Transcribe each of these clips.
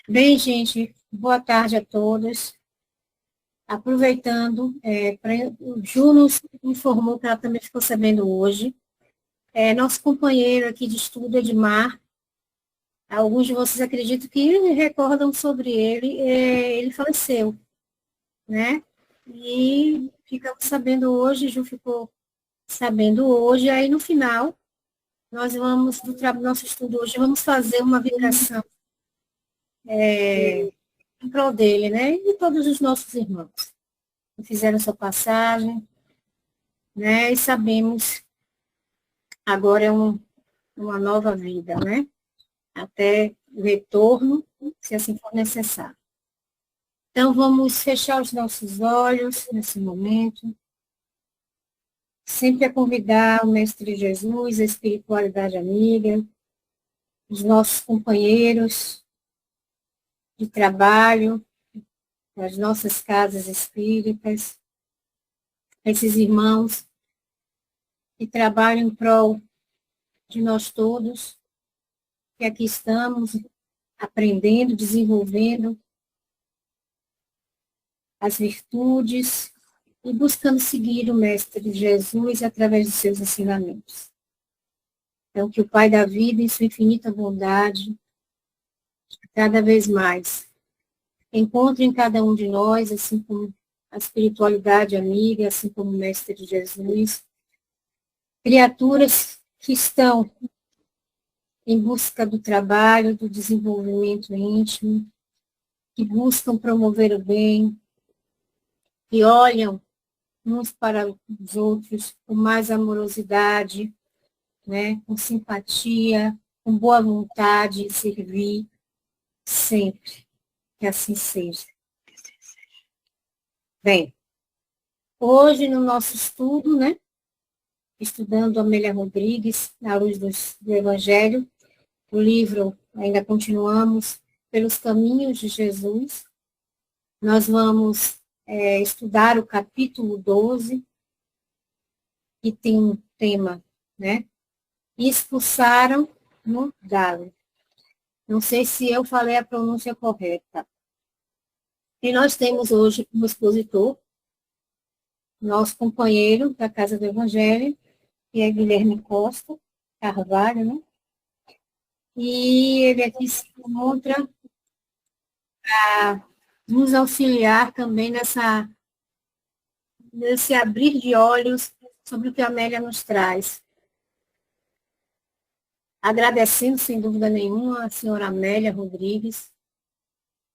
Bem, gente, boa tarde a todos. Aproveitando, o Ju nos informou que ela também ficou sabendo hoje. Nosso companheiro aqui de estudo, Edmar, alguns de vocês acreditam que recordam sobre ele, ele faleceu, né? E ficamos sabendo hoje, Ju ficou sabendo hoje, aí no final, nós vamos, do nosso estudo hoje, vamos fazer uma vibração em prol dele, né? E de todos os nossos irmãos que fizeram sua passagem, né? E sabemos agora uma nova vida, né? Até o retorno, se assim for necessário. Então, vamos fechar os nossos olhos nesse momento, sempre a convidar o Mestre Jesus, a espiritualidade amiga, os nossos companheiros de trabalho, as nossas casas espíritas, esses irmãos que trabalham em prol de nós todos, que aqui estamos aprendendo, desenvolvendo as virtudes e buscando seguir o Mestre Jesus através dos seus ensinamentos. Então, que o Pai da vida, em sua infinita bondade, cada vez mais, encontre em cada um de nós, assim como a espiritualidade amiga, assim como o Mestre Jesus, criaturas que estão em busca do trabalho, do desenvolvimento íntimo, que buscam promover o bem, que olham uns para os outros com mais amorosidade, né, com simpatia, com boa vontade de servir sempre. Que assim seja. Bem, hoje no nosso estudo, né, estudando Amélia Rodrigues, à luz do Evangelho, o livro, ainda continuamos, Pelos Caminhos de Jesus, nós vamos estudar o capítulo 12, que tem um tema, né, expulsaram no galo. Não sei se eu falei a pronúncia correta. E nós temos hoje um expositor, nosso companheiro da Casa do Evangelho, que é Guilherme Costa Carvalho, né? E ele aqui se encontra para nos auxiliar também nesse abrir de olhos sobre o que a Amélia nos traz. Agradecendo, sem dúvida nenhuma, a senhora Amélia Rodrigues,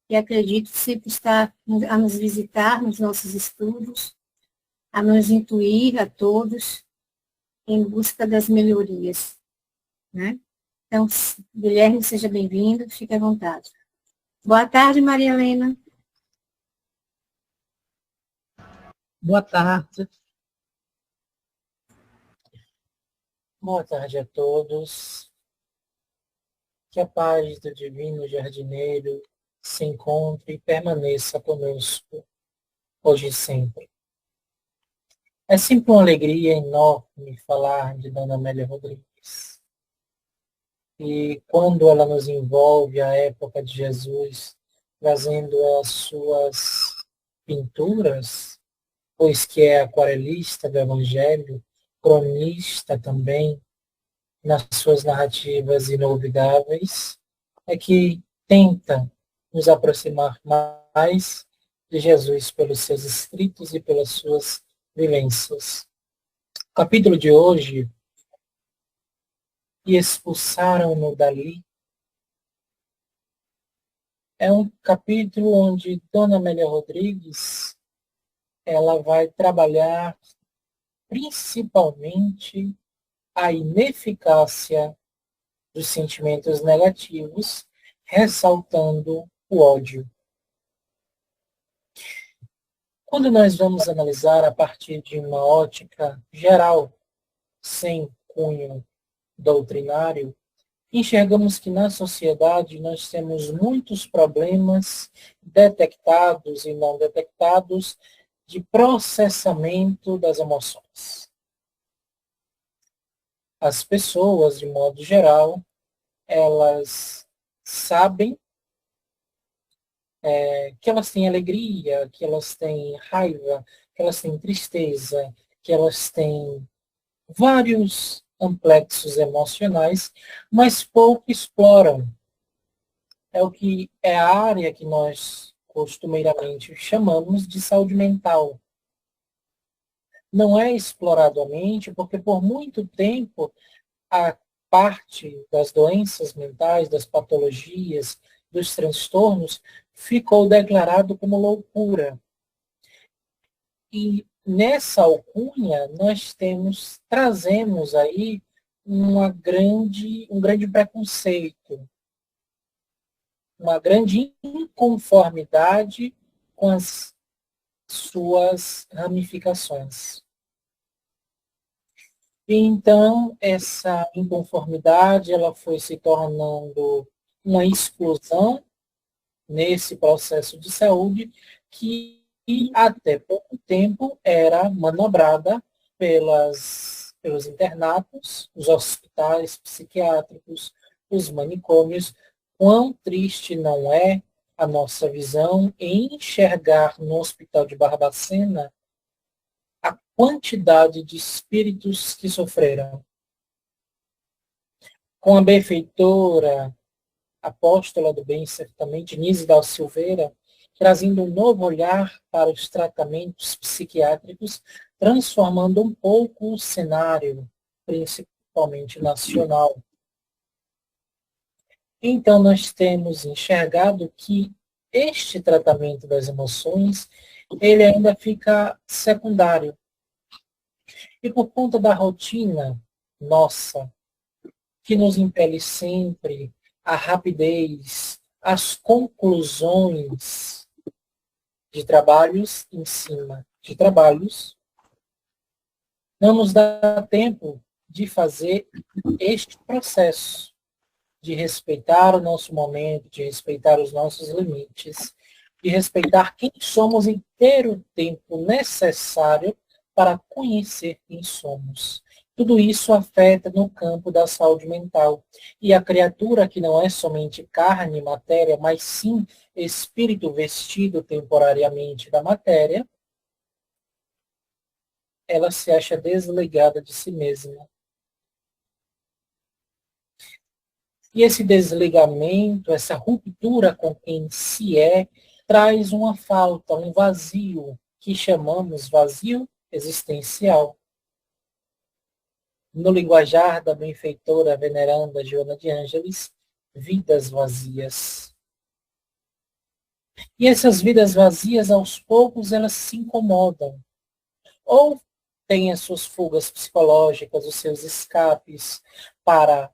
que acredito sempre está a nos visitar nos nossos estudos, a nos intuir a todos em busca das melhorias, né? Então, Guilherme, seja bem-vindo, fique à vontade. Boa tarde, Maria Helena. Boa tarde. Boa tarde a todos. Que a paz do Divino Jardineiro se encontre e permaneça conosco, hoje e sempre. É sempre uma alegria enorme falar de Dona Amélia Rodrigues. E quando ela nos envolve a época de Jesus, trazendo as suas pinturas, pois que é aquarelista do Evangelho, cronista também, nas suas narrativas inolvidáveis, é que tenta nos aproximar mais de Jesus pelos seus escritos e pelas suas vivências. O capítulo de hoje, E expulsaram-no dali, é um capítulo onde Dona Amélia Rodrigues ela vai trabalhar principalmente a ineficácia dos sentimentos negativos, ressaltando o ódio. Quando nós vamos analisar a partir de uma ótica geral, sem cunho doutrinário, enxergamos que na sociedade nós temos muitos problemas detectados e não detectados de processamento das emoções. As pessoas, de modo geral, elas sabem que elas têm alegria, que elas têm raiva, que elas têm tristeza, que elas têm vários complexos emocionais, mas pouco exploram. É o que é a área que nós costumeiramente chamamos de saúde mental. Não é explorado a mente porque por muito tempo a parte das doenças mentais, das patologias, dos transtornos ficou declarado como loucura. E nessa alcunha nós trazemos aí um grande preconceito, uma grande inconformidade com as suas ramificações. E então, essa inconformidade ela foi se tornando uma exclusão nesse processo de saúde que até pouco tempo era manobrada pelos internatos, os hospitais psiquiátricos, os manicômios. Quão triste não é a nossa visão em enxergar no Hospital de Barbacena a quantidade de espíritos que sofreram. Com a benfeitora, apóstola do bem, certamente, Nise da Silveira, trazendo um novo olhar para os tratamentos psiquiátricos, transformando um pouco o cenário, principalmente nacional. Então, nós temos enxergado que este tratamento das emoções, ele ainda fica secundário. E por conta da rotina nossa, que nos impele sempre à rapidez, às conclusões de trabalhos em cima de trabalhos, não nos dá tempo de fazer este processo, de respeitar o nosso momento, de respeitar os nossos limites, de respeitar quem somos e ter o tempo necessário para conhecer quem somos. Tudo isso afeta no campo da saúde mental. E a criatura que não é somente carne e matéria, mas sim espírito vestido temporariamente da matéria, ela se acha desligada de si mesma. E esse desligamento, essa ruptura com quem se é, traz uma falta, um vazio, que chamamos vazio existencial. No linguajar da benfeitora veneranda Joana de Ângeles, vidas vazias. E essas vidas vazias, aos poucos, elas se incomodam. Ou têm as suas fugas psicológicas, os seus escapes para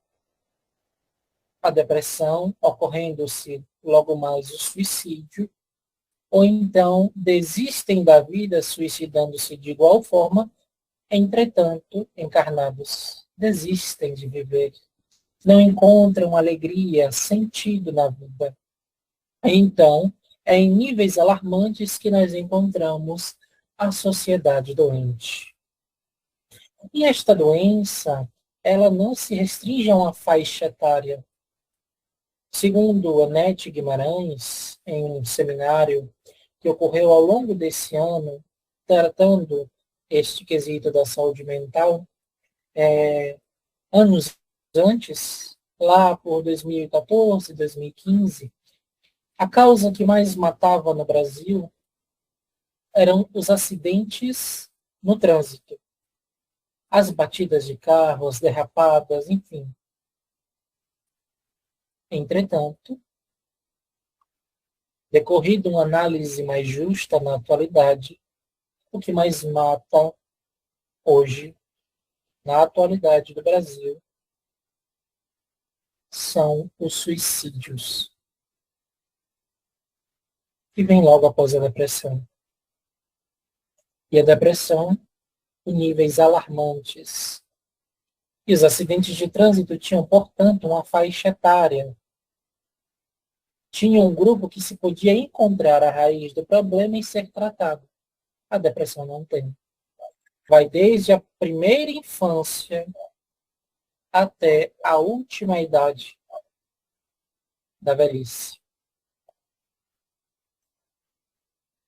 a depressão, ocorrendo-se logo mais o suicídio, ou então desistem da vida, suicidando-se de igual forma, entretanto, encarnados, desistem de viver, não encontram alegria, sentido na vida. Então, é em níveis alarmantes que nós encontramos a sociedade doente. E esta doença, ela não se restringe a uma faixa etária. Segundo Anete Guimarães, em um seminário que ocorreu ao longo desse ano, tratando este quesito da saúde mental, anos antes, lá por 2014, 2015, a causa que mais matava no Brasil eram os acidentes no trânsito. As batidas de carro, as derrapadas, enfim. Entretanto, decorrido uma análise mais justa na atualidade, o que mais mata hoje, na atualidade do Brasil, são os suicídios, que vem logo após a depressão. E a depressão em níveis alarmantes. E os acidentes de trânsito tinham, portanto, uma faixa etária. Tinha um grupo que se podia encontrar a raiz do problema e ser tratado. A depressão não tem. Vai desde a primeira infância até a última idade da velhice.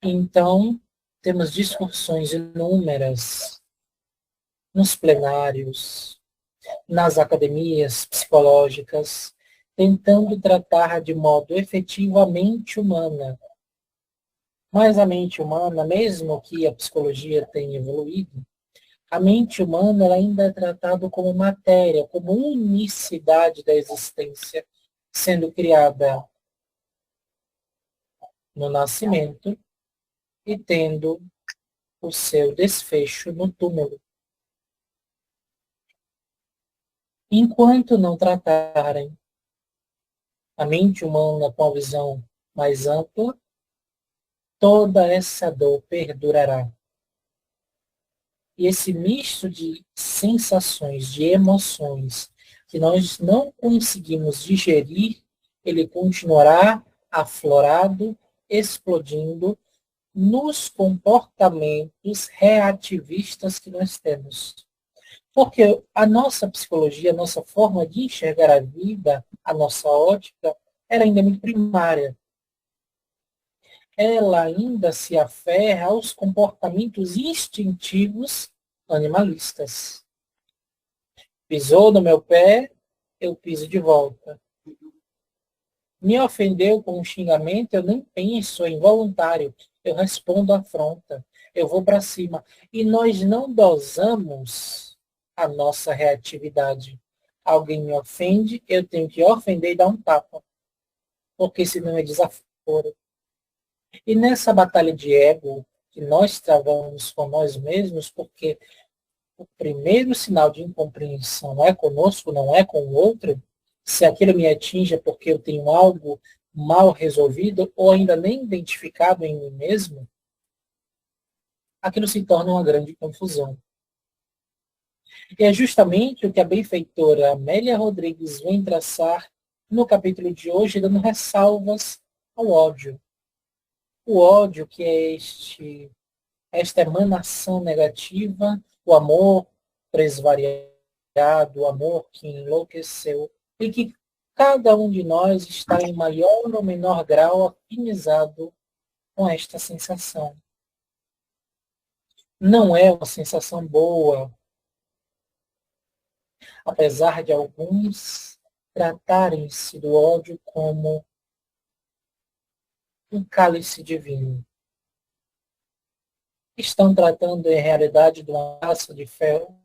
Então, temos discussões inúmeras nos plenários, nas academias psicológicas, tentando tratar de modo efetivo a mente humana. Mas a mente humana, mesmo que a psicologia tenha evoluído, a mente humana ela ainda é tratada como matéria, como unicidade da existência, sendo criada no nascimento e tendo o seu desfecho no túmulo. Enquanto não tratarem a mente humana com a visão mais ampla, toda essa dor perdurará. E esse misto de sensações, de emoções, que nós não conseguimos digerir, ele continuará aflorado, explodindo nos comportamentos reativistas que nós temos. Porque a nossa psicologia, a nossa forma de enxergar a vida, a nossa ótica, era ainda muito primária. Ela ainda se aferra aos comportamentos instintivos animalistas. Pisou no meu pé, eu piso de volta. Me ofendeu com um xingamento, eu nem penso, é involuntário. Eu respondo à afronta. Eu vou para cima. E nós não dosamos a nossa reatividade. Alguém me ofende, eu tenho que ofender e dar um tapa. Porque senão é desaforo. E nessa batalha de ego que nós travamos com nós mesmos, porque o primeiro sinal de incompreensão é conosco, não é com o outro, se aquilo me atinge é porque eu tenho algo mal resolvido ou ainda nem identificado em mim mesmo, aquilo se torna uma grande confusão. E é justamente o que a benfeitora Amélia Rodrigues vem traçar no capítulo de hoje, dando ressalvas ao ódio. O ódio que é esta emanação negativa, o amor presvariado, o amor que enlouqueceu, e que cada um de nós está em maior ou menor grau afinizado com esta sensação. Não é uma sensação boa, apesar de alguns tratarem-se do ódio como um cálice divino. Estão tratando em realidade de uma taça de ferro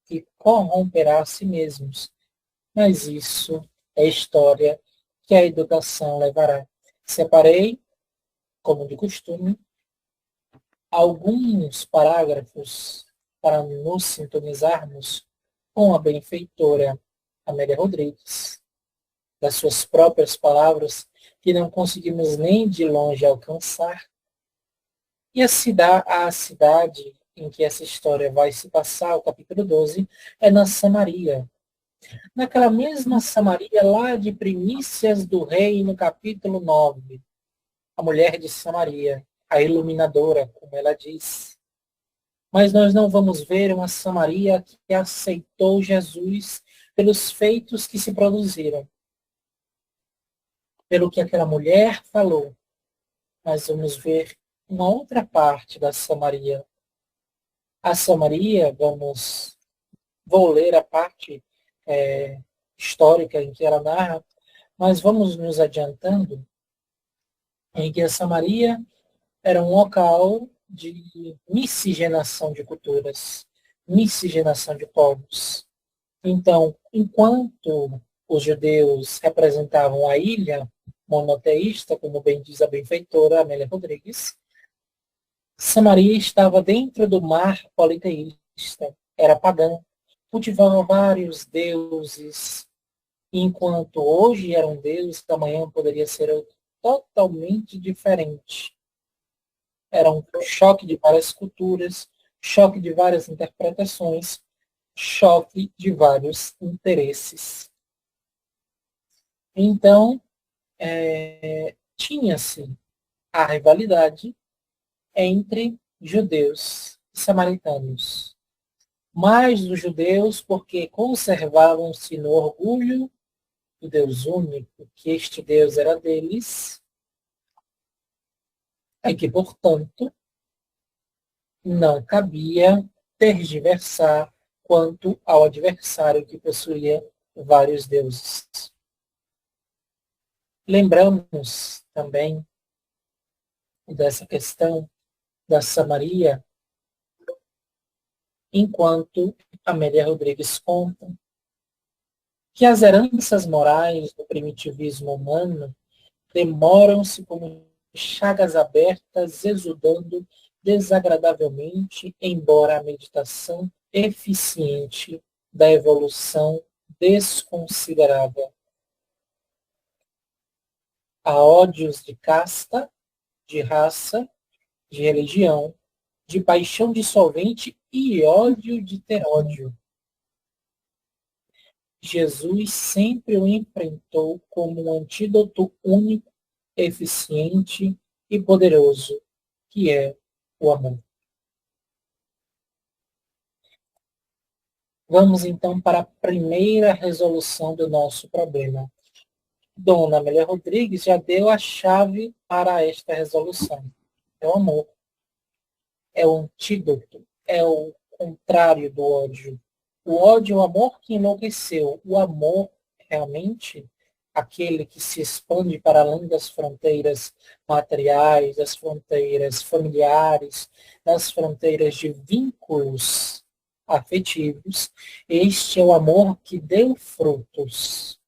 que corromperá a si mesmos. Mas isso é história que a educação levará. Separei, como de costume, alguns parágrafos para nos sintonizarmos com a benfeitora Amélia Rodrigues, das suas próprias palavras, que não conseguimos nem de longe alcançar. E a cidade em que essa história vai se passar, o capítulo 12, é na Samaria. Naquela mesma Samaria, lá de Primícias do Rei, no capítulo 9, a mulher de Samaria, a iluminadora, como ela diz. Mas nós não vamos ver uma Samaria que aceitou Jesus pelos feitos que se produziram, pelo que aquela mulher falou. Mas vamos ver uma outra parte da Samaria. A Samaria, vou ler a parte histórica em que ela narra, mas vamos nos adiantando em que a Samaria era um local de miscigenação de culturas, miscigenação de povos. Então, enquanto os judeus representavam a ilha monoteísta, como bem diz a benfeitora Amélia Rodrigues, Samaria estava dentro do mar politeísta, era pagã, cultivava vários deuses, enquanto hoje era um deus, amanhã poderia ser outro, totalmente diferente. Era um choque de várias culturas, choque de várias interpretações, choque de vários interesses. Então, tinha-se a rivalidade entre judeus e samaritanos. Mais os judeus, porque conservavam-se no orgulho do Deus único, que este Deus era deles, é que, portanto, não cabia tergiversar quanto ao adversário que possuía vários deuses. Lembramos também dessa questão da Samaria, enquanto Amélia Rodrigues conta que as heranças morais do primitivismo humano demoram-se como chagas abertas, exudando desagradavelmente, embora a meditação eficiente da evolução desconsiderada. Há ódios de casta, de raça, de religião, de paixão dissolvente e ódio de ter ódio. Jesus sempre o enfrentou como um antídoto único, eficiente e poderoso, que é o amor. Vamos então para a primeira resolução do nosso problema. Dona Amélia Rodrigues já deu a chave para esta resolução. É o amor. É o antídoto. É o contrário do ódio. O ódio é o amor que enlouqueceu. O amor, realmente, aquele que se expande para além das fronteiras materiais, das fronteiras familiares, das fronteiras de vínculos afetivos. Este é o amor que deu frutos.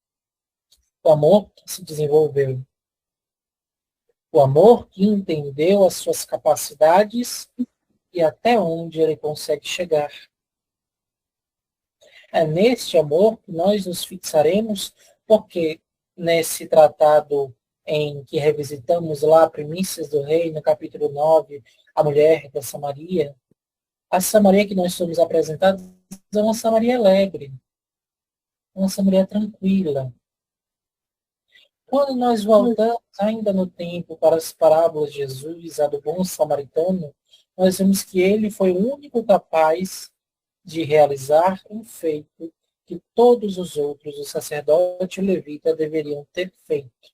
O amor que se desenvolveu. O amor que entendeu as suas capacidades e até onde ele consegue chegar. É neste amor que nós nos fixaremos, porque nesse tratado em que revisitamos lá Primícias do Rei, no capítulo 9, a mulher da Samaria, a Samaria que nós somos apresentados é uma Samaria alegre, uma Samaria tranquila. Quando nós voltamos ainda no tempo para as parábolas de Jesus, a do bom samaritano, nós vemos que ele foi o único capaz de realizar um feito que todos os outros, o sacerdote e o levita, deveriam ter feito,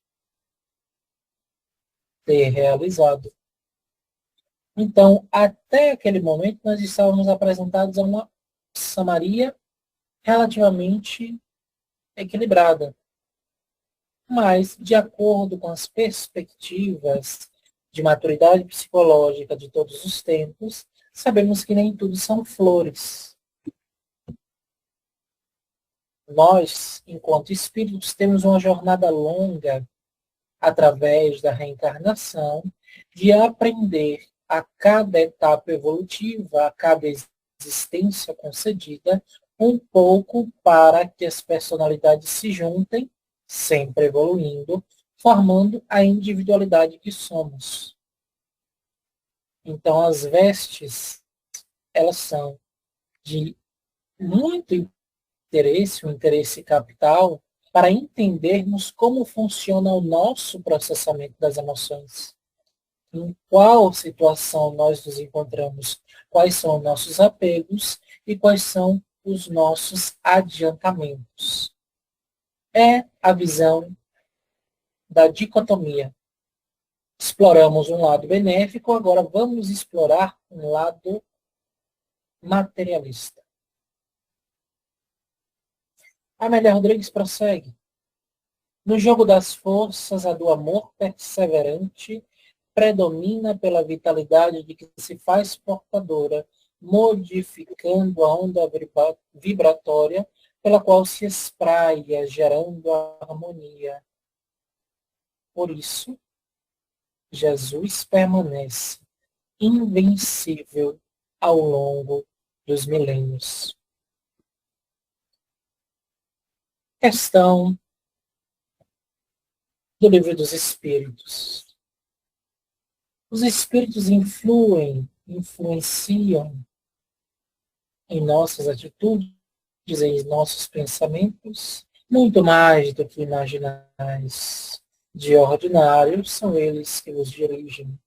ter realizado. Então, até aquele momento, nós estávamos apresentados a uma Samaria relativamente equilibrada. Mas, de acordo com as perspectivas de maturidade psicológica de todos os tempos, sabemos que nem tudo são flores. Nós, enquanto espíritos, temos uma jornada longa, através da reencarnação, de aprender a cada etapa evolutiva, a cada existência concedida, um pouco para que as personalidades se juntem, sempre evoluindo, formando a individualidade que somos. Então, as vestes, elas são de muito interesse, um interesse capital, para entendermos como funciona o nosso processamento das emoções. Em qual situação nós nos encontramos, quais são os nossos apegos e quais são os nossos adiantamentos. É a visão da dicotomia. Exploramos um lado benéfico, agora vamos explorar um lado materialista. Amélia Rodrigues prossegue. No jogo das forças, a do amor perseverante predomina pela vitalidade de que se faz portadora, modificando a onda vibratória pela qual se espraia, gerando a harmonia. Por isso, Jesus permanece invencível ao longo dos milênios. Questão do Livro dos Espíritos. Os espíritos influenciam em nossas atitudes, em nossos pensamentos, muito mais do que imaginais. De ordinário, são eles que os dirigem.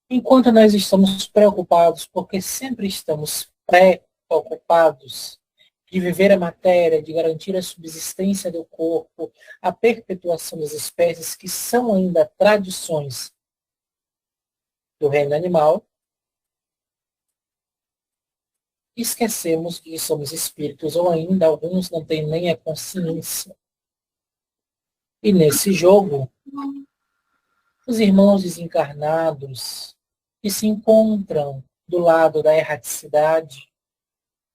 Enquanto nós estamos preocupados, porque sempre estamos preocupados de viver a matéria, de garantir a subsistência do corpo, a perpetuação das espécies, que são ainda tradições do reino animal, esquecemos que somos espíritos, ou ainda alguns não têm nem a consciência. E nesse jogo, os irmãos desencarnados que se encontram do lado da erraticidade,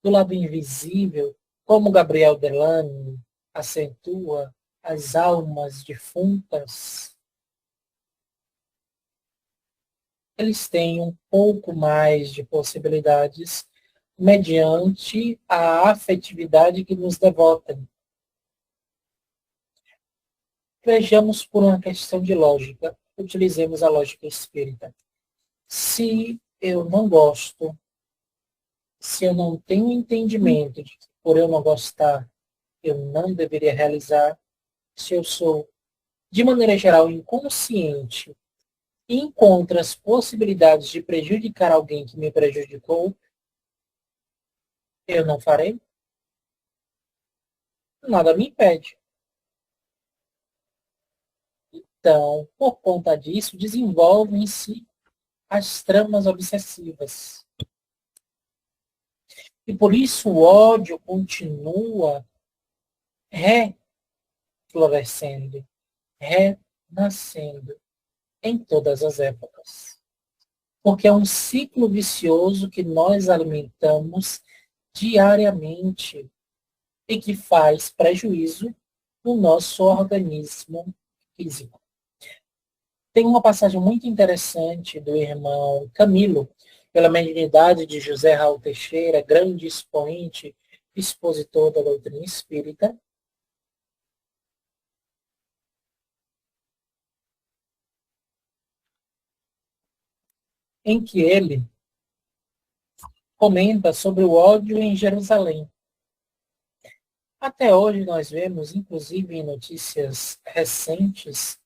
do lado invisível, como Gabriel Delane acentua, as almas defuntas, eles têm um pouco mais de possibilidades mediante a afetividade que nos devotam. Vejamos por uma questão de lógica. Utilizemos a lógica espírita. Se eu não gosto, se eu não tenho entendimento de que por eu não gostar, eu não deveria realizar, se eu sou, de maneira geral, inconsciente e encontro as possibilidades de prejudicar alguém que me prejudicou, eu não farei. Nada me impede. Então, por conta disso, desenvolvem-se as tramas obsessivas. E por isso o ódio continua reflorescendo, renascendo em todas as épocas. Porque é um ciclo vicioso que nós alimentamos diariamente e que faz prejuízo no nosso organismo físico. Tem uma passagem muito interessante do irmão Camilo, pela mediunidade de José Raul Teixeira, grande expoente, expositor da doutrina espírita, em que ele comenta sobre o ódio em Jerusalém. Até hoje nós vemos, inclusive em notícias recentes,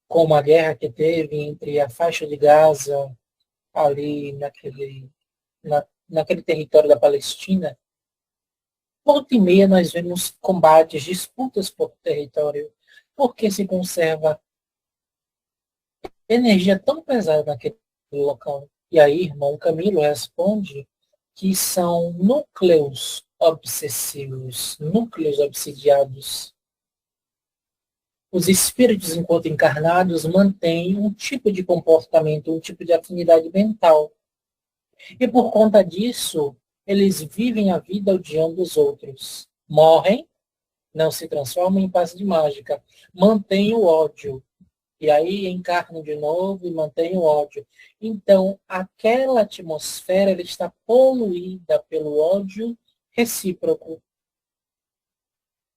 como a guerra que teve entre a faixa de Gaza, ali naquele território da Palestina, volta e meia nós vemos combates, disputas por território, porque se conserva energia tão pesada naquele local. E aí, irmão Camilo responde que são núcleos obsessivos, núcleos obsidiados. Os espíritos, enquanto encarnados, mantêm um tipo de comportamento, um tipo de afinidade mental. E por conta disso, eles vivem a vida odiando os outros. Morrem, não se transformam em passe de mágica. Mantêm o ódio. E aí encarnam de novo e mantêm o ódio. Então, aquela atmosfera ela está poluída pelo ódio recíproco.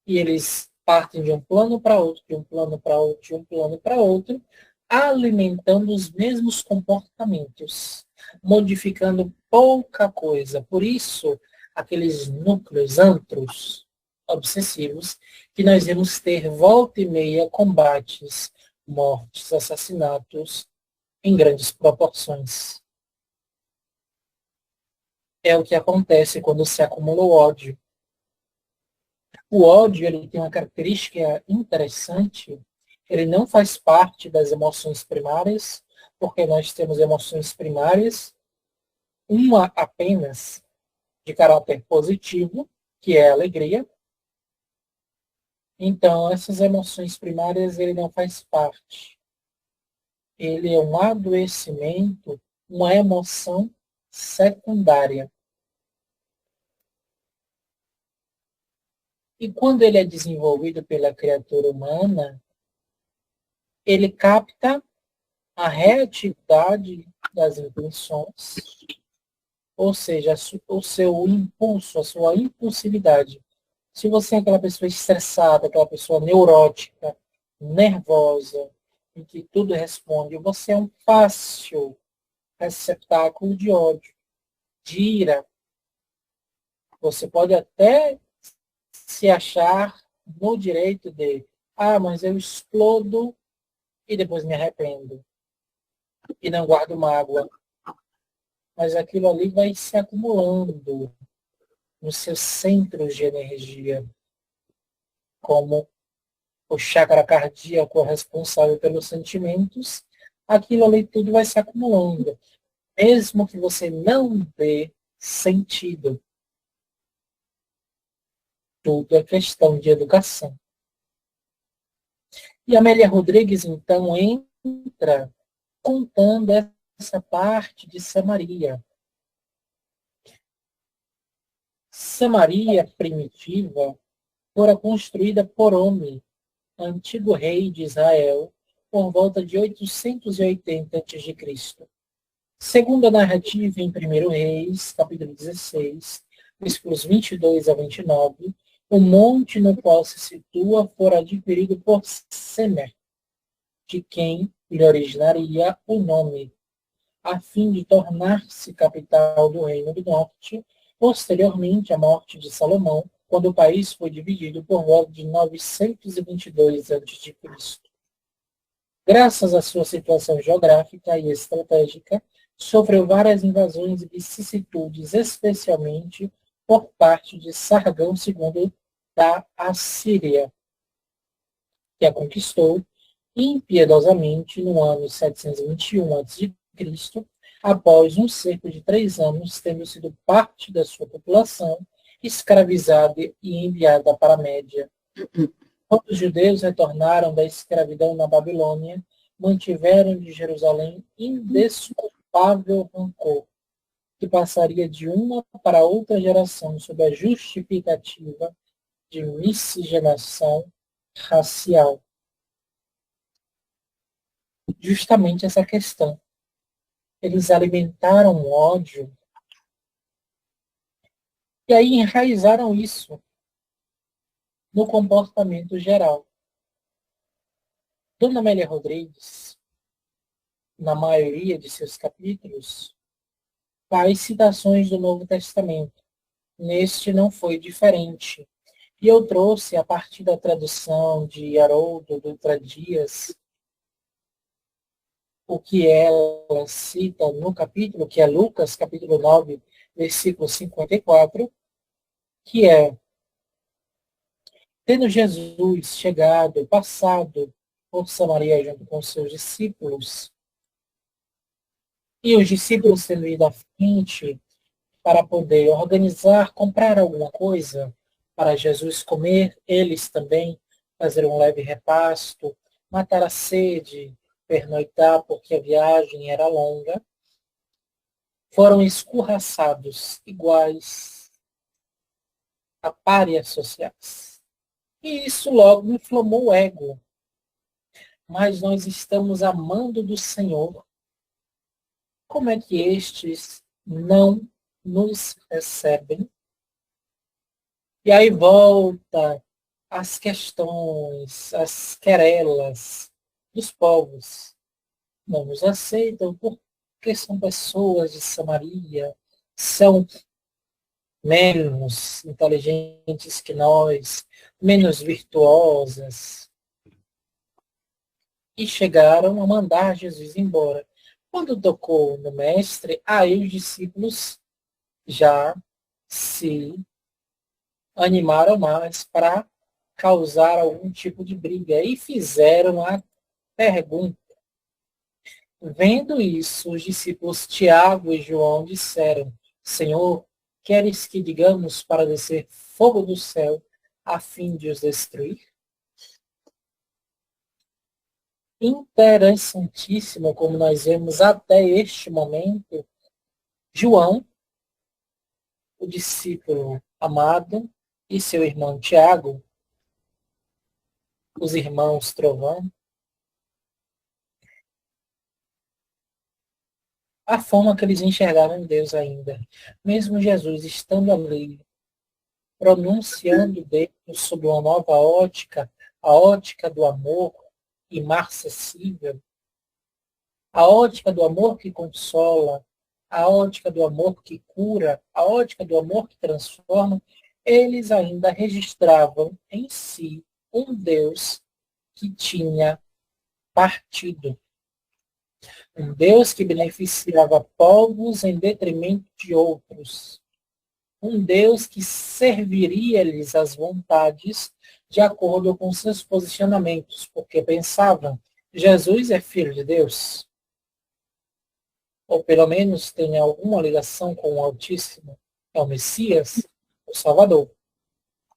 E eles partem de um plano para outro, de um plano para outro, de um plano para outro, alimentando os mesmos comportamentos, modificando pouca coisa. Por isso, aqueles núcleos, antros obsessivos, que nós vamos ter volta e meia combates, mortes, assassinatos em grandes proporções. É o que acontece quando se acumula o ódio. O ódio ele tem uma característica interessante, ele não faz parte das emoções primárias, porque nós temos emoções primárias, uma apenas de caráter positivo, que é a alegria. Então, essas emoções primárias ele não faz parte. Ele é um adoecimento, uma emoção secundária. E quando ele é desenvolvido pela criatura humana, ele capta a reatividade das intenções, ou seja, o seu impulso, a sua impulsividade. Se você é aquela pessoa estressada, aquela pessoa neurótica, nervosa, em que tudo responde, você é um fácil receptáculo de ódio, de ira. Você pode até se achar no direito de, mas eu explodo e depois me arrependo. E não guardo mágoa. Mas aquilo ali vai se acumulando nos seus centros de energia, como o chakra cardíaco responsável pelos sentimentos, aquilo ali tudo vai se acumulando, mesmo que você não dê sentido. Tudo é questão de educação. E a Amélia Rodrigues, então, entra contando essa parte de Samaria. Samaria primitiva fora construída por Omri, antigo rei de Israel, por volta de 880 a.C. Segundo a narrativa em 1 Reis, capítulo 16, versículos 22 a 29, o monte no qual se situa fora adquirido por Semer, de quem lhe originaria o nome, a fim de tornar-se capital do Reino do Norte, posteriormente à morte de Salomão, quando o país foi dividido por volta de 922 a.C. Graças à sua situação geográfica e estratégica, sofreu várias invasões e vicissitudes, especialmente por parte de Sargão II da Assíria, que a conquistou impiedosamente no ano 721 a.C., após um cerco de 3 anos, tendo sido parte da sua população escravizada e enviada para a Média. Quando os judeus retornaram da escravidão na Babilônia, mantiveram de Jerusalém indesculpável rancor, que passaria de uma para outra geração sob a justificativa de miscigenação racial. Justamente essa questão. Eles alimentaram o ódio e aí enraizaram isso no comportamento geral. Dona Amélia Rodrigues, na maioria de seus capítulos, faz citações do Novo Testamento. Neste não foi diferente. E eu trouxe, a partir da tradução de Haroldo Dutra Dias, o que ela cita no capítulo, que é Lucas, capítulo 9, versículo 54, que é: tendo Jesus chegado, passado por Samaria junto com seus discípulos, e os discípulos tendo ido à frente para poder organizar, comprar alguma coisa para Jesus comer, eles também fazer um leve repasto, matar a sede, pernoitar porque a viagem era longa, foram escorraçados iguais a párias sociais. E isso logo inflamou o ego. Mas nós estamos amando do Senhor. Como é que estes não nos recebem? E aí volta as questões, as querelas dos povos. Não nos aceitam porque são pessoas de Samaria, são menos inteligentes que nós, menos virtuosas. E chegaram a mandar Jesus embora. Quando tocou no mestre, aí os discípulos já se animaram mais para causar algum tipo de briga e fizeram a pergunta. Vendo isso, os discípulos Tiago e João disseram: Senhor, queres que digamos para descer fogo do céu a fim de os destruir? Interessantíssimo como nós vemos até este momento João, o discípulo amado, e seu irmão Tiago, os irmãos Trovão, a forma que eles enxergavam Deus ainda. Mesmo Jesus estando ali, pronunciando Deus sob uma nova ótica, a ótica do amor imarcessível, a ótica do amor que consola, a ótica do amor que cura, a ótica do amor que transforma, eles ainda registravam em si um Deus que tinha partido. Um Deus que beneficiava povos em detrimento de outros. Um Deus que serviria-lhes as vontades de acordo com seus posicionamentos, porque pensavam, Jesus é filho de Deus, ou pelo menos tenha alguma ligação com o Altíssimo, é o Messias, o Salvador.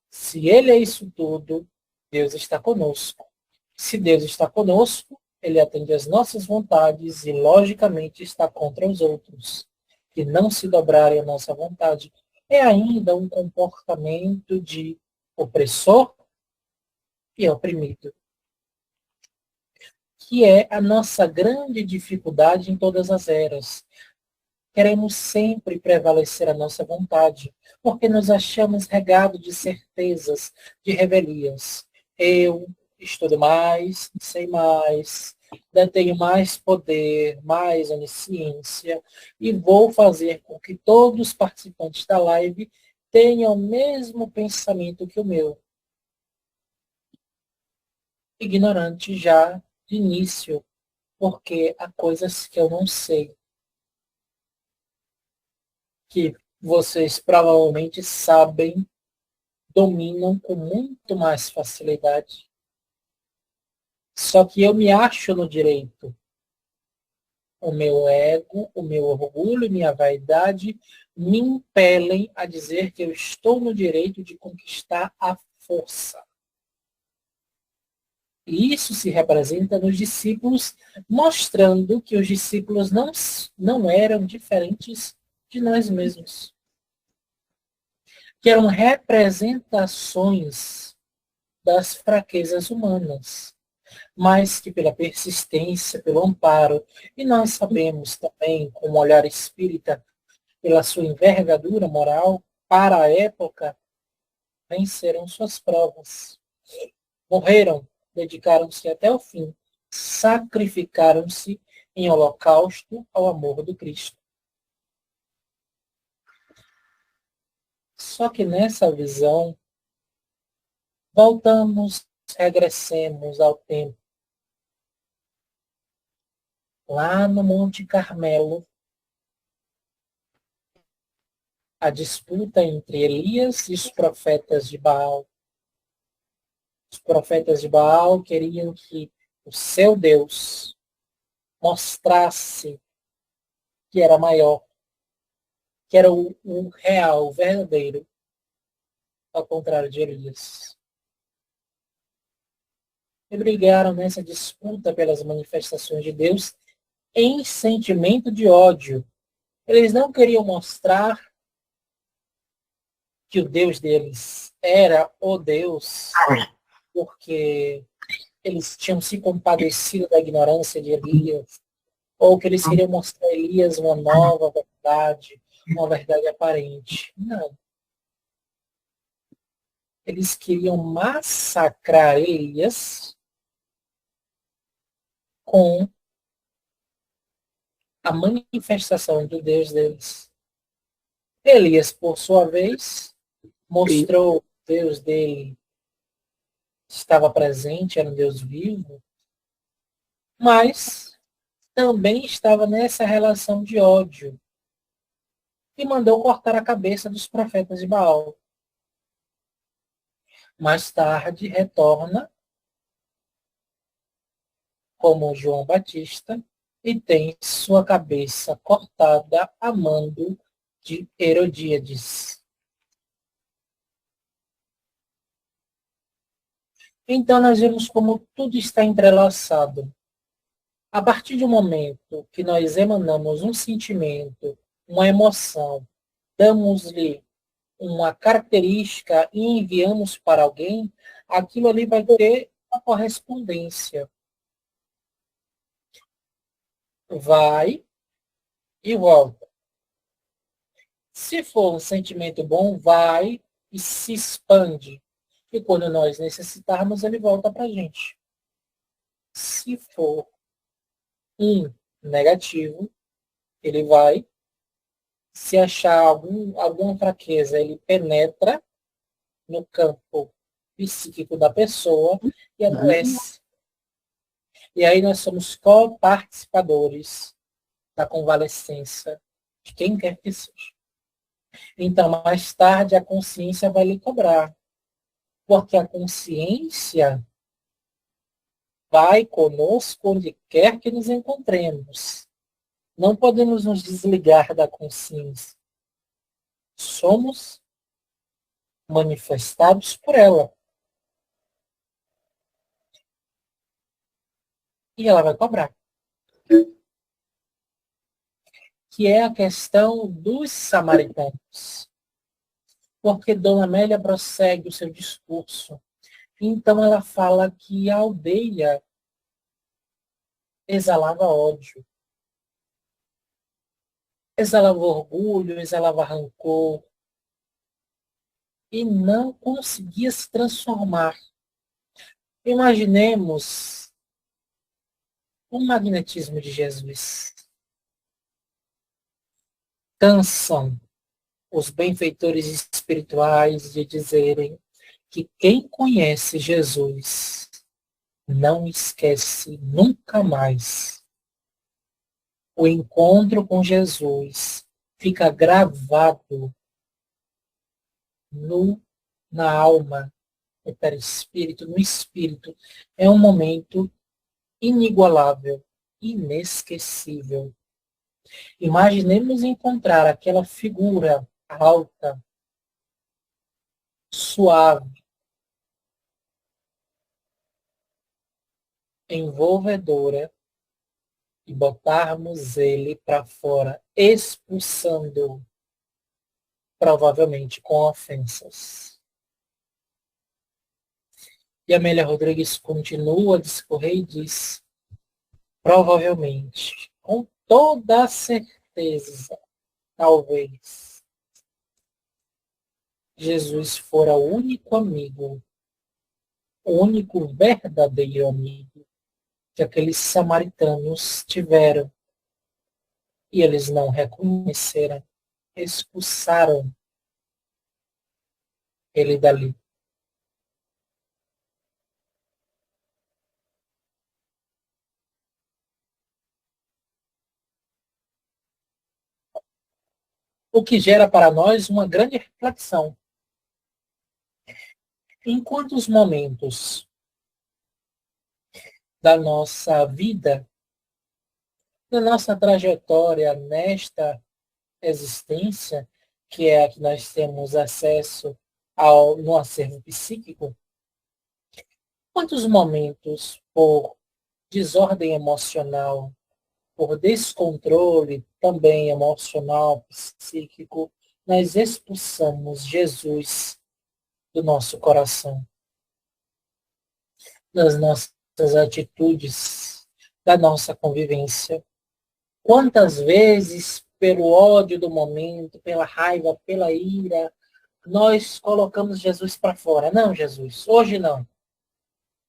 Se ele é isso tudo, Deus está conosco. Se Deus está conosco, ele atende às nossas vontades e, logicamente, está contra os outros, que não se dobrarem à nossa vontade. É ainda um comportamento de opressor e oprimido, que é a nossa grande dificuldade em todas as eras. Queremos sempre prevalecer a nossa vontade, porque nos achamos regados de certezas, de revelias. Eu estudo mais, sei mais, tenho mais poder, mais onisciência, e vou fazer com que todos os participantes da live tenham o mesmo pensamento que o meu. Ignorante já de início, porque há coisas que eu não sei, que vocês provavelmente sabem, dominam com muito mais facilidade. Só que eu me acho no direito. O meu ego, o meu orgulho e minha vaidade me impelem a dizer que eu estou no direito de conquistar a força. E isso se representa nos discípulos, mostrando que os discípulos não eram diferentes de nós mesmos, que eram representações das fraquezas humanas, mas que pela persistência, pelo amparo, e nós sabemos também, com o olhar espírita, pela sua envergadura moral, para a época, venceram suas provas. Morreram, dedicaram-se até o fim, sacrificaram-se em holocausto ao amor do Cristo. Só que nessa visão, voltamos, regressemos ao tempo. Lá no Monte Carmelo, a disputa entre Elias e os profetas de Baal. Os profetas de Baal queriam que o seu Deus mostrasse que era maior, que era o real, o verdadeiro, ao contrário de Elias. E brigaram nessa disputa pelas manifestações de Deus em sentimento de ódio. Eles não queriam mostrar que o Deus deles era o Deus, porque eles tinham se compadecido da ignorância de Elias, ou que eles queriam mostrar a Elias uma nova verdade, uma verdade aparente. Não. Eles queriam massacrar Elias com a manifestação do Deus deles. Elias, por sua vez, mostrou que o Deus dele estava presente, era um Deus vivo, mas também estava nessa relação de ódio e mandou cortar a cabeça dos profetas de Baal. Mais tarde, retorna como João Batista e tem sua cabeça cortada a mando de Herodíades. Então, nós vemos como tudo está entrelaçado. A partir do momento que nós emanamos um sentimento, uma emoção, damos-lhe uma característica e enviamos para alguém, aquilo ali vai ter uma correspondência. Vai e volta. Se for um sentimento bom, vai e se expande. E quando nós necessitarmos, ele volta para a gente. Se for um negativo, ele vai. Se achar alguma fraqueza, ele penetra no campo psíquico da pessoa e adoece. E aí nós somos co-participadores da convalescença de quem quer que seja. Então, mais tarde, a consciência vai lhe cobrar. Porque a consciência vai conosco onde quer que nos encontremos. Não podemos nos desligar da consciência. Somos manifestados por ela. E ela vai cobrar. Que é a questão dos samaritanos. Porque Dona Amélia prossegue o seu discurso. Então ela fala que a aldeia exalava ódio, exalava orgulho, exalava rancor, e não conseguia se transformar. Imaginemos o magnetismo de Jesus. Cansam os benfeitores espirituais de dizerem que quem conhece Jesus não esquece nunca mais. O encontro com Jesus fica gravado na alma, no perispírito, no espírito. É um momento inigualável, inesquecível. Imaginemos encontrar aquela figura alta, suave, envolvedora, e botarmos ele para fora, expulsando, provavelmente com ofensas. E Amélia Rodrigues continua a discorrer e diz, provavelmente, com toda a certeza, talvez, Jesus fora o único amigo, o único verdadeiro amigo que aqueles samaritanos tiveram. E eles não reconheceram, expulsaram ele dali. O que gera para nós uma grande reflexão. Em quantos momentos da nossa vida, da nossa trajetória nesta existência, que é a que nós temos acesso no acervo psíquico, quantos momentos por desordem emocional, por descontrole também emocional, psíquico, nós expulsamos Jesus do nosso coração, das nossas atitudes, da nossa convivência. Quantas vezes, pelo ódio do momento, pela raiva, pela ira, nós colocamos Jesus para fora. Não, Jesus, hoje não.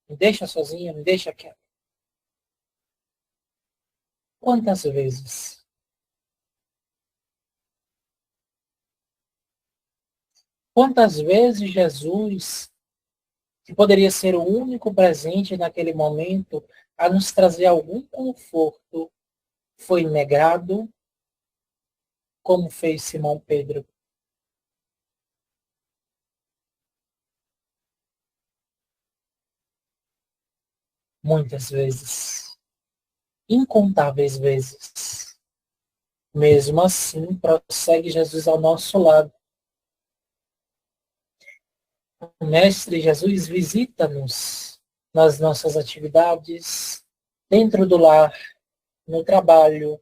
Me deixa sozinha, me deixa quieto. Quantas vezes? Quantas vezes Jesus, que poderia ser o único presente naquele momento a nos trazer algum conforto, foi negado, como fez Simão Pedro? Muitas vezes. Incontáveis vezes. Mesmo assim, prossegue Jesus ao nosso lado. O Mestre Jesus visita-nos nas nossas atividades, dentro do lar, no trabalho,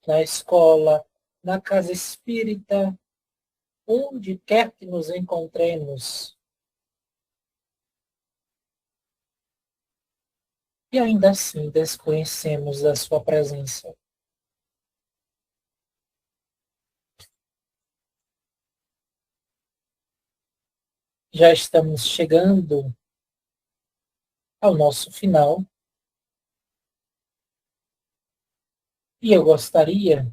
na escola, na casa espírita, onde quer que nos encontremos. E ainda assim desconhecemos da sua presença. Já estamos chegando ao nosso final. E eu gostaria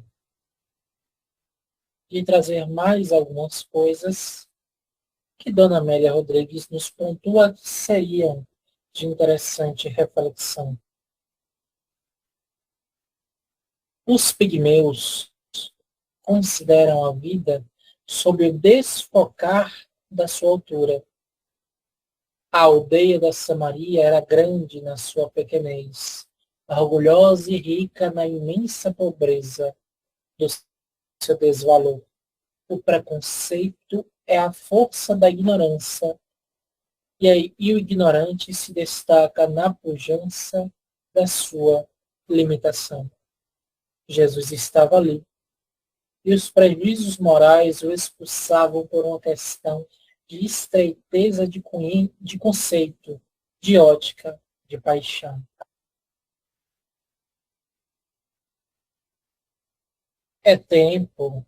de trazer mais algumas coisas que Dona Amélia Rodrigues nos pontua que seriam de interessante reflexão. Os pigmeus consideram a vida sob o desfocar da sua altura. A aldeia da Samaria era grande na sua pequenez, orgulhosa e rica na imensa pobreza do seu desvalor. O preconceito é a força da ignorância, e o ignorante se destaca na pujança da sua limitação. Jesus estava ali, e os prejuízos morais o expulsavam por uma questão de estreiteza de conceito, de ótica, de paixão. É tempo,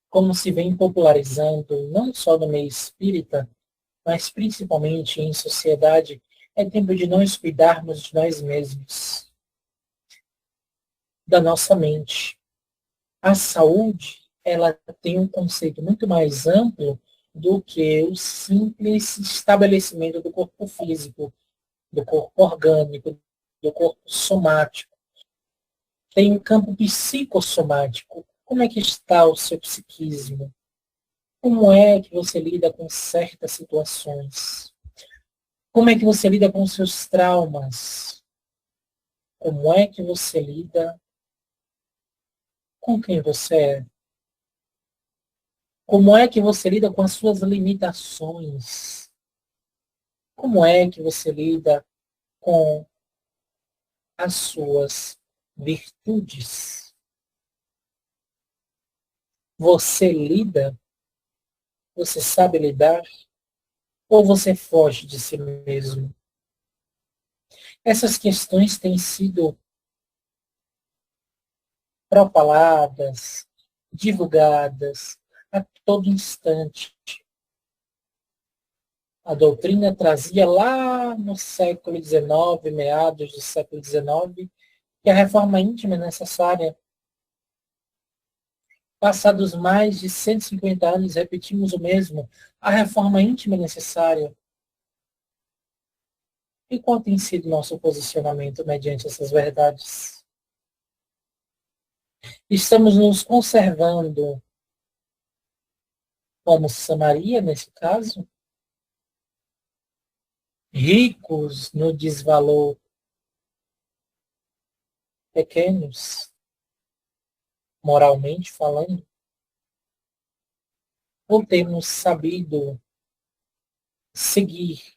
como se vem popularizando, não só no meio espírita, mas principalmente em sociedade, é tempo de nós cuidarmos de nós mesmos, da nossa mente. A saúde, ela tem um conceito muito mais amplo do que o simples estabelecimento do corpo físico, do corpo orgânico, do corpo somático. Tem um campo psicossomático. Como é que está o seu psiquismo? Como é que você lida com certas situações? Como é que você lida com seus traumas? Como é que você lida com quem você é? Como é que você lida com as suas limitações? Como é que você lida com as suas virtudes? Você lida? Você sabe lidar? Ou você foge de si mesmo? Essas questões têm sido propaladas, divulgadas a todo instante. A doutrina trazia lá no século XIX, meados do século XIX, que a reforma íntima é necessária. Passados mais de 150 anos, repetimos o mesmo. A reforma íntima é necessária. E qual tem sido nosso posicionamento mediante essas verdades? Estamos nos conservando como Samaria, nesse caso, ricos no desvalor, pequenos, moralmente falando, ou temos sabido seguir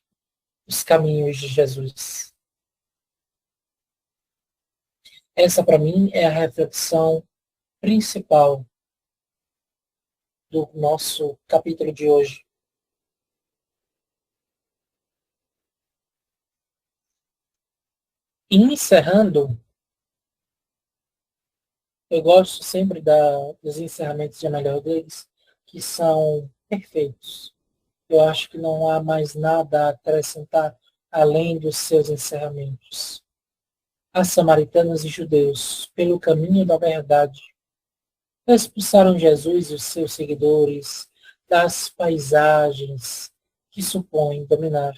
os caminhos de Jesus? Essa, para mim, é a reflexão principal do nosso capítulo de hoje. E encerrando, eu gosto sempre dos encerramentos de Amélia Rodrigues, que são perfeitos. Eu acho que não há mais nada a acrescentar além dos seus encerramentos. As samaritanas e judeus, pelo caminho da verdade, expulsaram Jesus e os seus seguidores das paisagens que supõem dominar,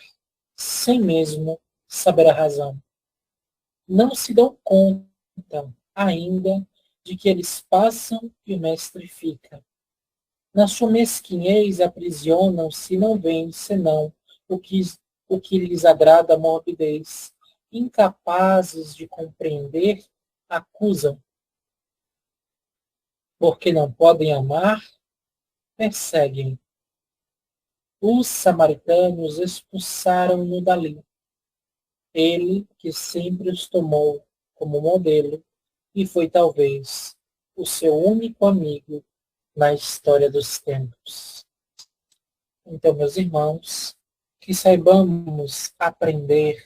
sem mesmo saber a razão. Não se dão conta ainda de que eles passam e o mestre fica. Na sua mesquinhez aprisionam-se e não veem senão o que, o que lhes agrada a morbidez. Incapazes de compreender, acusam. Porque não podem amar, perseguem. Os samaritanos expulsaram-no dali. Ele, que sempre os tomou como modelo, e foi talvez o seu único amigo na história dos tempos. Então, meus irmãos, que saibamos aprender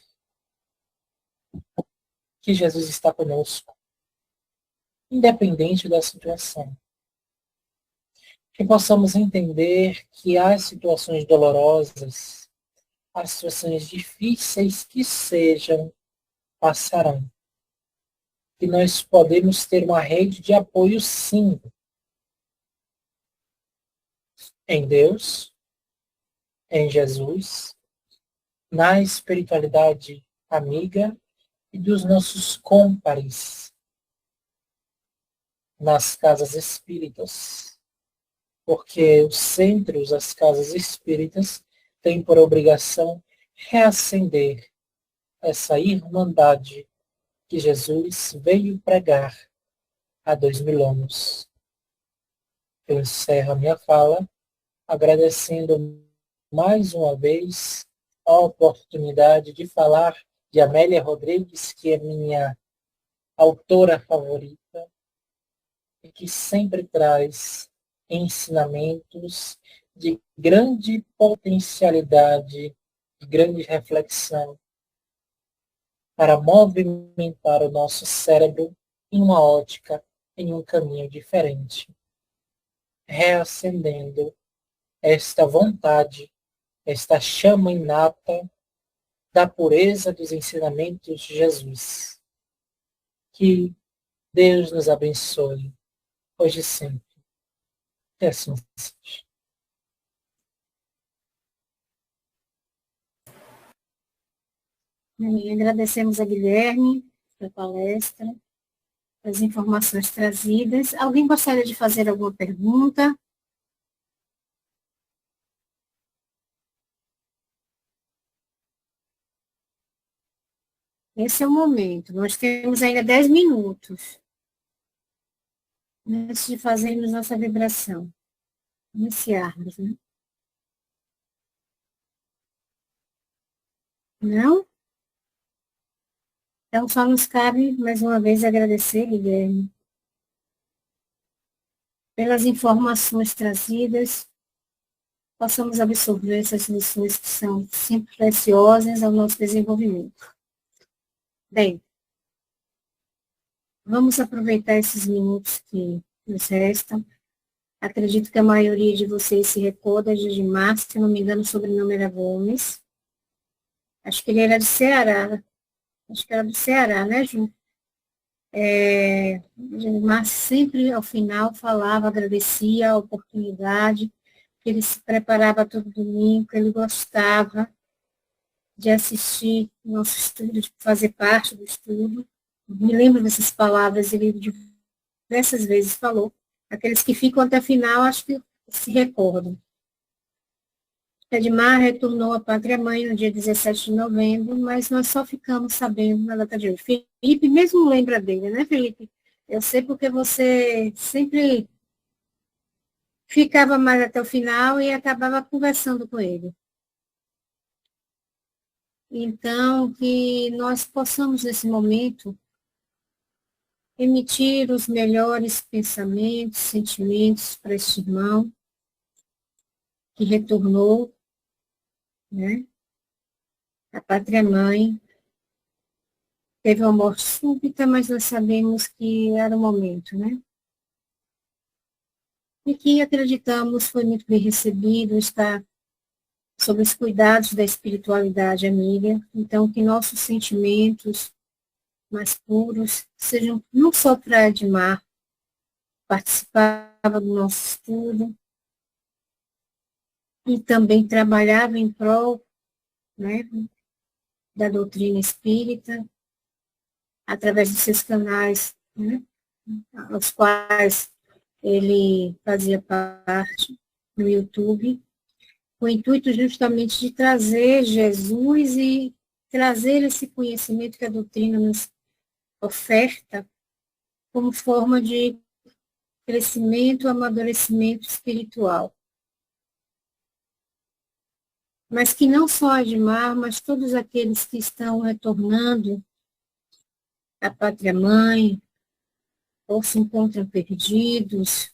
que Jesus está conosco, independente da situação. Que possamos entender que as situações dolorosas, as situações difíceis que sejam, passarão. Que nós podemos ter uma rede de apoio, sim, em Deus, em Jesus, na espiritualidade amiga e dos nossos cômpares nas casas espíritas. Porque os centros, as casas espíritas, têm por obrigação reacender essa irmandade que Jesus veio pregar há 2000 anos. Eu encerro a minha fala agradecendo mais uma vez a oportunidade de falar de Amélia Rodrigues, que é minha autora favorita e que sempre traz ensinamentos de grande potencialidade, de grande reflexão para movimentar o nosso cérebro em uma ótica, em um caminho diferente, reacendendo esta vontade, esta chama inata da pureza dos ensinamentos de Jesus. Que Deus nos abençoe, hoje e sempre. Que assim seja. Agradecemos a Guilherme pela palestra, as informações trazidas. Alguém gostaria de fazer alguma pergunta? Esse é o momento. Nós temos ainda 10 minutos antes de fazermos nossa vibração. Iniciarmos, né? Não? Então, só nos cabe, mais uma vez, agradecer, Guilherme, pelas informações trazidas, possamos absorver essas lições que são sempre preciosas ao nosso desenvolvimento. Bem, vamos aproveitar esses minutos que nos restam. Acredito que a maioria de vocês se recorda de Edmar, se não me engano, o sobrenome era Gomes. Acho que ele era de Ceará. Acho que era do Ceará, né, Ju? Edmar sempre, ao final, falava, agradecia a oportunidade, que ele se preparava todo domingo, que ele gostava de assistir nosso estudo, de fazer parte do estudo. Me lembro dessas palavras, ele diversas vezes falou. Aqueles que ficam até o final, acho que se recordam. Edmar retornou à pátria-mãe no dia 17 de novembro, mas nós só ficamos sabendo na data de hoje. Felipe mesmo lembra dele, né, Felipe? Eu sei porque você sempre ficava mais até o final e acabava conversando com ele. Então, que nós possamos, nesse momento, emitir os melhores pensamentos, sentimentos para este irmão que retornou, né? A pátria-mãe teve uma morte súbita, mas nós sabemos que era o momento, né? E que acreditamos foi muito bem recebido, está sob os cuidados da espiritualidade amiga. Então, que nossos sentimentos mais puros sejam não só para Edmar, participava do nosso estudo e também trabalhava em prol, né, da doutrina espírita, através de seus canais, né, aos quais ele fazia parte no YouTube, com o intuito justamente de trazer Jesus e trazer esse conhecimento que a doutrina nos oferta como forma de crescimento, amadurecimento espiritual. Mas que não só Edmar, mas todos aqueles que estão retornando à pátria-mãe, ou se encontram perdidos,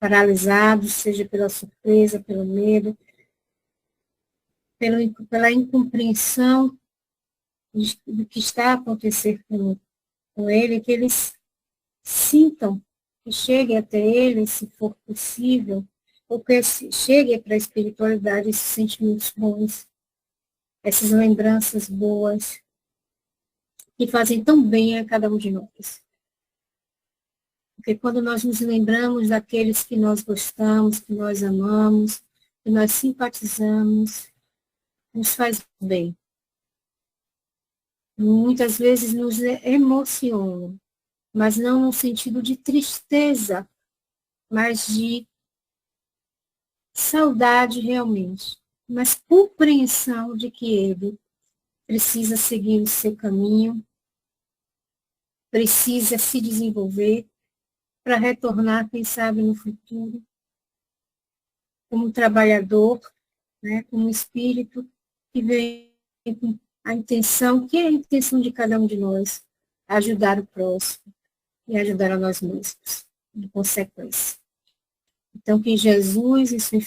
paralisados, seja pela surpresa, pelo medo, pela incompreensão do que está a acontecer com ele, que eles sintam, que chegue até ele, se for possível, ou que chegue para a espiritualidade esses sentimentos bons, essas lembranças boas, que fazem tão bem a cada um de nós. Porque quando nós nos lembramos daqueles que nós gostamos, que nós amamos, que nós simpatizamos, nos faz bem. Muitas vezes nos emociona, mas não no sentido de tristeza, mas de saudade realmente, mas compreensão de que ele precisa seguir o seu caminho, precisa se desenvolver para retornar, quem sabe, no futuro, como um trabalhador, né, como um espírito que vem com a intenção, que é a intenção de cada um de nós, ajudar o próximo e ajudar a nós mesmos, de consequência. Então, que Jesus, em sua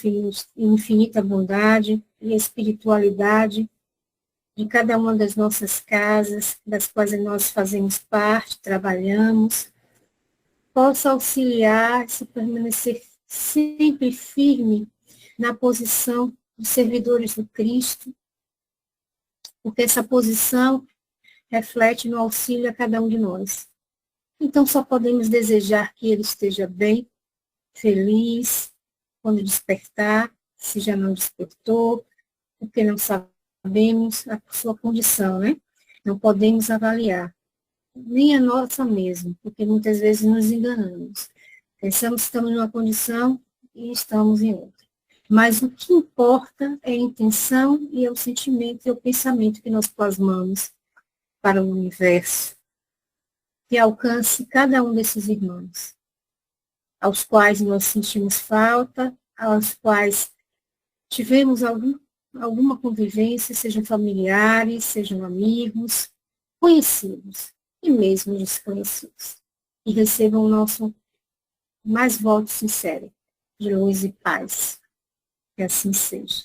infinita bondade e espiritualidade de cada uma das nossas casas, das quais nós fazemos parte, trabalhamos, possa auxiliar, se permanecer sempre firme na posição dos servidores do Cristo, porque essa posição reflete no auxílio a cada um de nós. Então, só podemos desejar que ele esteja bem, feliz, quando despertar, se já não despertou, porque não sabemos a sua condição, né? Não podemos avaliar, nem a nossa mesmo, porque muitas vezes nos enganamos. Pensamos que estamos numa condição e estamos em outra. Mas o que importa é a intenção e é o sentimento e o pensamento que nós plasmamos para o universo, que alcance cada um desses irmãos, aos quais nós sentimos falta, aos quais tivemos alguma convivência, sejam familiares, sejam amigos, conhecidos e mesmo desconhecidos. E recebam o nosso mais voto sincero de luz e paz. Que assim seja.